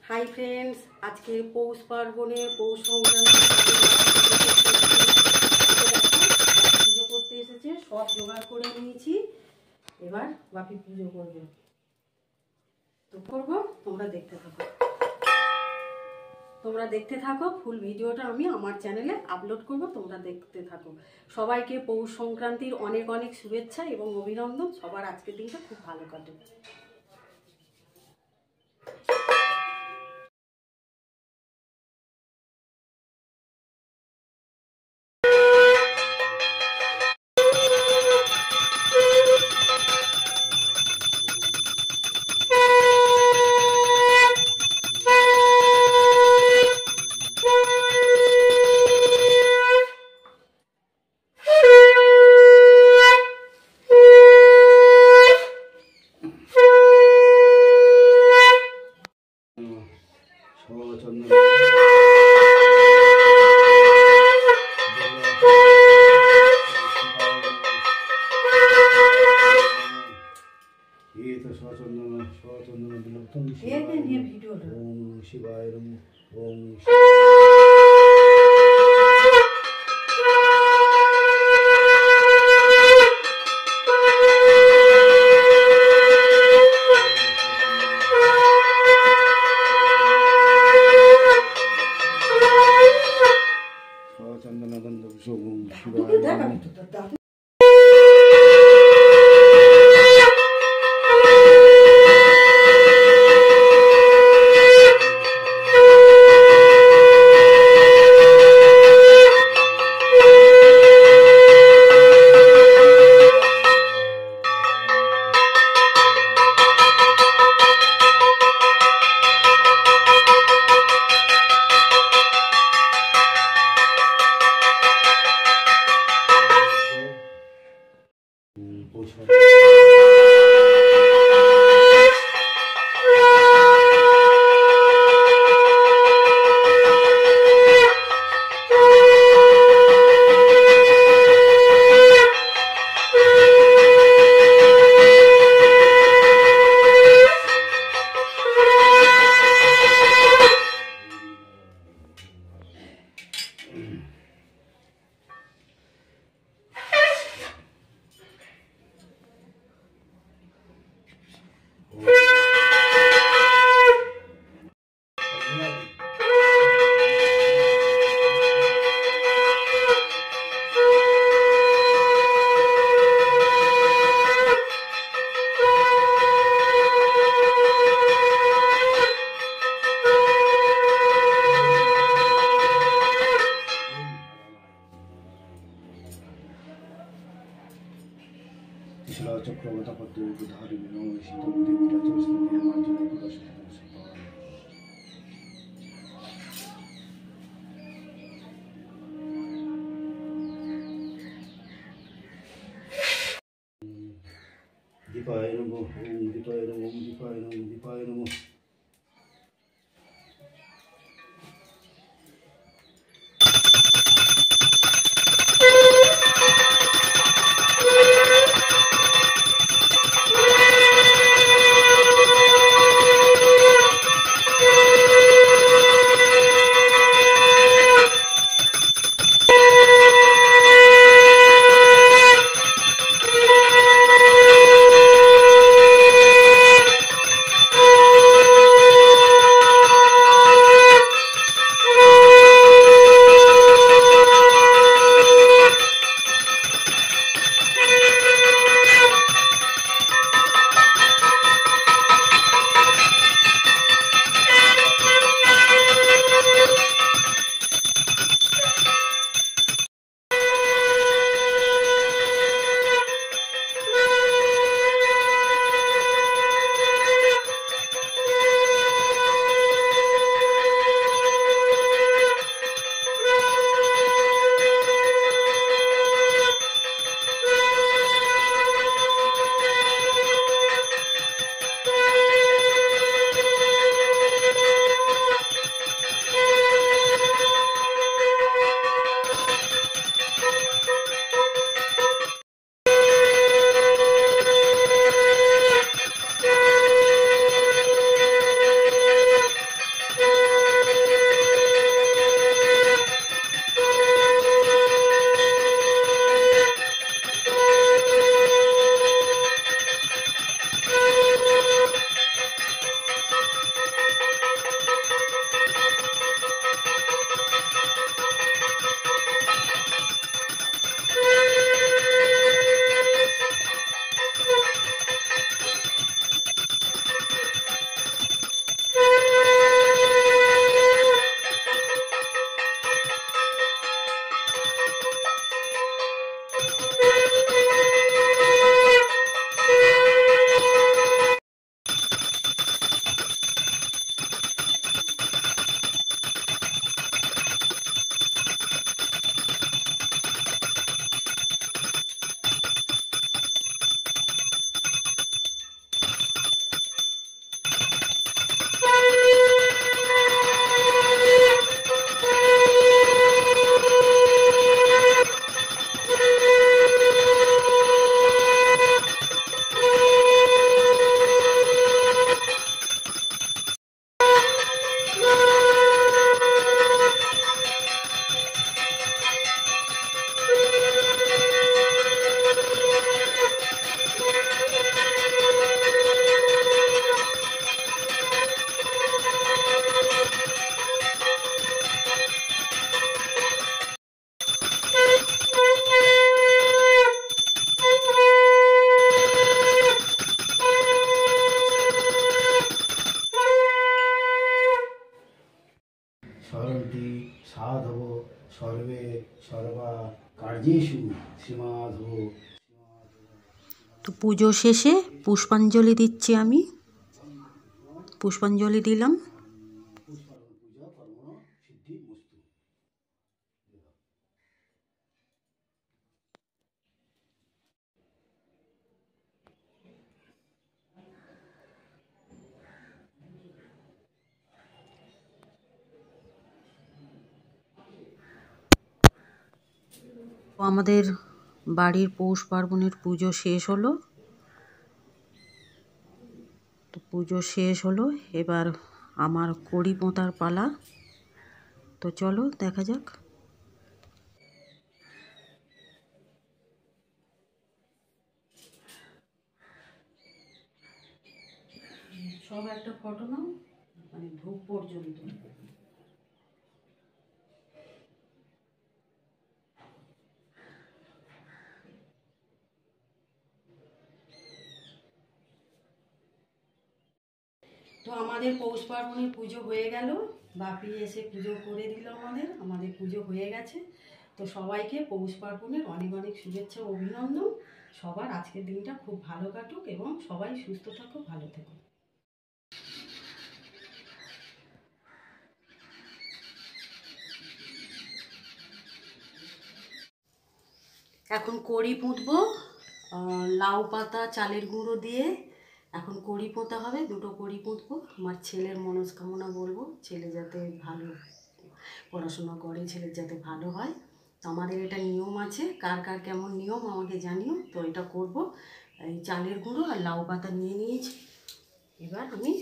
Hi friends आज के पौष पार्वणे पौष संक्रांति পুজো করতে এসেছে সব জোগাড় করে নিয়েছি এবার বাপি পুজো করবে তো করব তোমরা দেখতে থাকো ফুল ভিডিওটা আমি আমার চ্যানেলে আপলোড করব তোমরা দেখতে থাকো সবাইকে পৌষ সংক্রান্তির অনেক অনেক শুভেচ্ছা এবং অভিনন্দন সবার আজকের দিনটা খুব ভালো কাটুক शिवाय ओम चंदन गंध शिवाय चक्रवत पद्मधारिणो शीतं दीपाय नमो ओम दीपाय नमो ओम दीपाय नमो दीपाय नमो স্মরন্তি সাধব সর্বে সর্বা কার্যেষু শ্রীমাধব। তো পুজো শেষে পুষ্পাঞ্জলি দিচ্ছি আমি। পুষ্পাঞ্জলি দিলাম। পূজা কর্ম সিদ্ধি মস্তু। আমাদের বাড়ির পৌষ পার্বণের পুজো শেষ হলো। তো পুজো শেষ হলো, এবার আমার কড়ি পোঁতার পালা। তো চলো দেখা যাক। সব একটা ফটো নাও, মানে ধূপ পর্যন্ত। তো আমাদের পৌষ পার্বণের পুজো হয়ে গেল। বাপি এসে পুজো করে দিল। আমাদের পুজো হয়ে গেছে। তো সবাইকে পৌষ পার্বণের অনেক অনেক শুভেচ্ছা ও অভিনন্দন। সবার আজকের দিনটা খুব ভালো কাটুক এবং সবাই সুস্থ থাকুক, ভালো থাকুক। এখন কড়ি পুঁতবো লাউ পাতা চালের গুঁড়ো দিয়ে। এখন কড়ি পোঁতা হবে, দুটো কড়ি পুঁতবো। আমার ছেলের মনস্কামনা বলবো, ছেলে যাতে ভালো পড়াশোনা করে, ছেলের যাতে ভালো হয়। তো আমাদের এটা নিয়ম আছে, কার কার কেমন নিয়ম আমাকে জানিও। তো এটা করব। এই চালের গুঁড়ো আর লাউ পাতা নিয়ে নিয়েছি। এবার আমি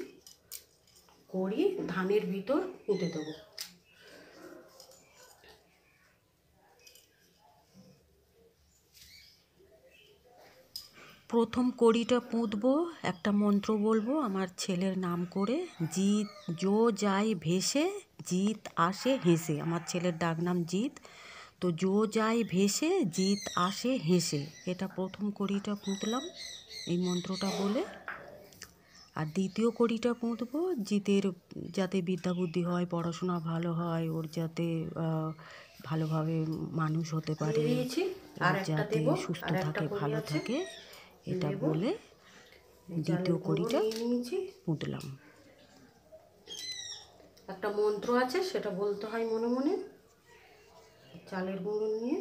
কড়ি ধানের ভিতর পুঁতে দেবো। প্রথম কড়িটা পুঁতবো, একটা মন্ত্র বলবো আমার ছেলের নাম করে। জিৎ জো যায় ভেসে, জিৎ আসে হেসে। আমার ছেলের ডাক নাম জিৎ। তো জো যায় ভেসে, জিৎ আসে হেসে, এটা প্রথম কড়িটা পুঁতলাম এই মন্ত্রটা বলে। আর দ্বিতীয় কড়িটা পুঁতবো জিতের যাতে বিদ্যা বুদ্ধি হয়, পড়াশোনা ভালো হয়, ওর যাতে ভালোভাবে মানুষ হতে পারে, যাতে সুস্থ থাকে, ভালো থাকে, এটা বলে দ্বিতীয় কড়িটা পুঁতলাম। একটা মন্ত্র আছে, সেটা বলতে হয় মনে মনে। চালের গুঁড়ো নিয়ে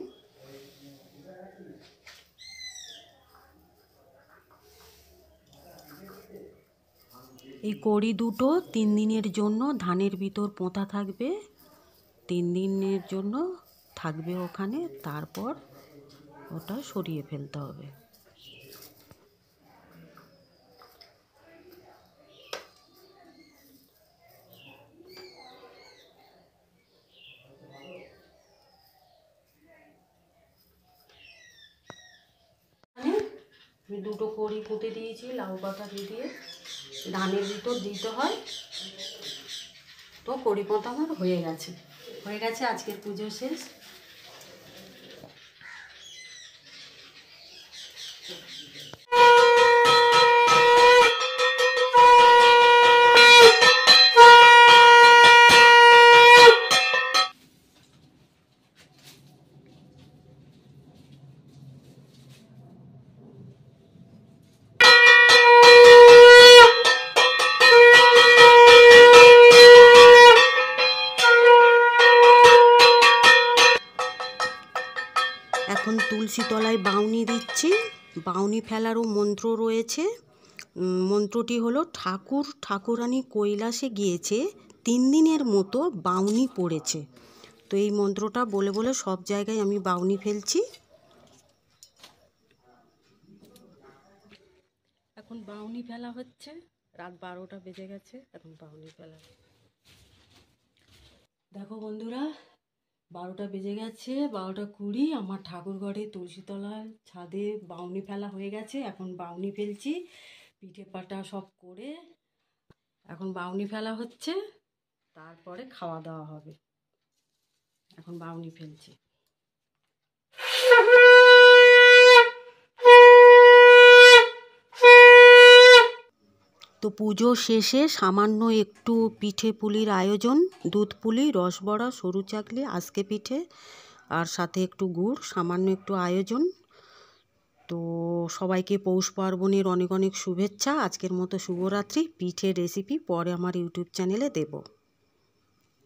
এই কড়ি দুটো 3 দিনের জন্য ধানের ভিতর পোঁতা থাকবে। 3 দিনের জন্য থাকবে ওখানে, তারপর ওটা সরিয়ে ফেলতে হবে। আমি দুটো কড়ি পুঁতে দিয়েছি লাউ পাতা দিয়ে। ধানের ভিতর দিতে হয়। তো কড়ি পোঁতা আমার হয়ে গেছে। আজকের পুজো শেষ। এখন তুলসী তলায় বাউনি দিচ্ছি। বাউনি ফেলারও মন্ত্র রয়েছে। মন্ত্রটি হলো, ঠাকুর ঠাকুরানী কৈলাসে গিয়েছে, 3 দিনের মতো বাউনি পড়েছে। তো এই মন্ত্রটা বলে বলে সব জায়গায় আমি বাউনি ফেলছি। এখন বাউনি ফেলা হচ্ছে। রাত 12টা বেজে গেছে, এখন বাউনি ফেলা। দেখো বন্ধুরা, 12টা বেজে গেছে, 12টা 20। আমার ঠাকুর ঘরে তুলসীতলার ছাদে বাউনি ফেলা হয়ে গেছে। এখন বাউনি ফেলছি, পিঠে পাটা সব করে এখন বাউনি ফেলা হচ্ছে। তারপরে খাওয়া দাওয়া হবে। এখন বাউনি ফেলছি। তো পুজো শেষে সামান্য একটু পিঠে পুলির আয়োজন, দুধ পুলি, রসবড়া, সরু চাকলি, আজকে পিঠে আর সাথে একটু গুড়, সামান্য একটু আয়োজন। তো সবাইকে পৌষ পার্বণের অনেক অনেক শুভেচ্ছা। আজকের মতো শুভরাত্রি। পিঠের রেসিপি পরে আমার ইউটিউব চ্যানেলে দেব।